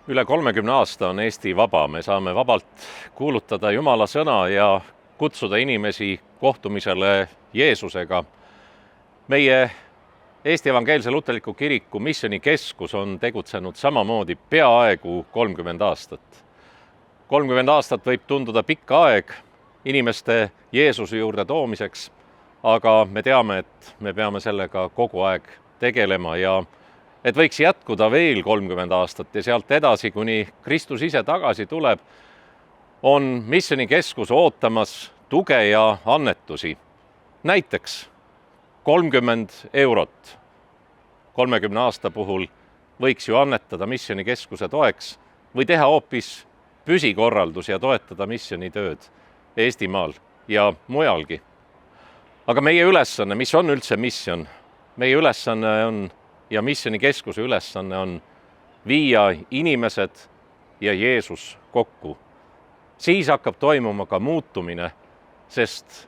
Üle 30 aasta on Eesti vaba, me saame vabalt kuulutada Jumala sõna ja kutsuda inimesi kohtumisele Jeesusega. Meie Eesti Evangeelse Luterliku Kiriku missionikeskus on tegutsenud samamoodi peaaegu 30 aastat. 30 aastat võib tunduda pikka aeg inimeste Jeesuse juurde toomiseks, aga me teame, et me peame sellega kogu aeg tegelema ja et võiks jätkuda veel 30 aastat ja sealt edasi, kuni Kristus ise tagasi tuleb, on missionikeskus ootamas tuge ja annetusi. Näiteks 30 eurot 30 aasta puhul võiks ju annetada missionikeskuse toeks või teha hoopis püsikorraldus ja toetada missionitööd Eestimaal ja mujalgi. Aga meie ülesanne, mis on üldse misjon? Meie ülesanne on ja missionikeskuse ülesanne on viia inimesed ja Jeesus kokku. Siis hakkab toimuma ka muutumine, sest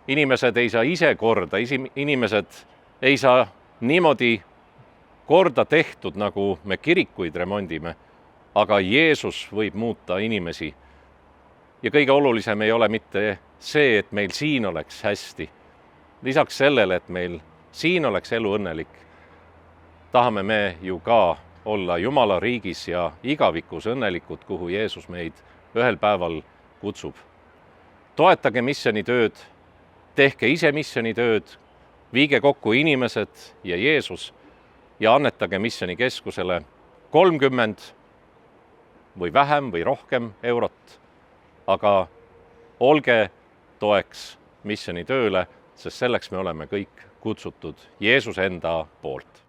inimesed ei saa ise korda, inimesed ei saa niimoodi korda tehtud, nagu me kirikuid remondime, aga Jeesus võib muuta inimesi. Ja kõige olulisem ei ole mitte see, et meil siin oleks hästi. Lisaks sellele, et meil siin oleks elu õnnelik, tahame me ju ka olla Jumala riigis ja igavikus õnnelikud, kuhu Jeesus meid ühel päeval kutsub. Toetage missionitööd, tehke ise missionitööd, viige kokku inimesed ja Jeesus ja annetage missionikeskusele 30 või vähem või rohkem eurot, aga olge toeks missionitööle, sest selleks me oleme kõik kutsutud Jeesuse enda poolt.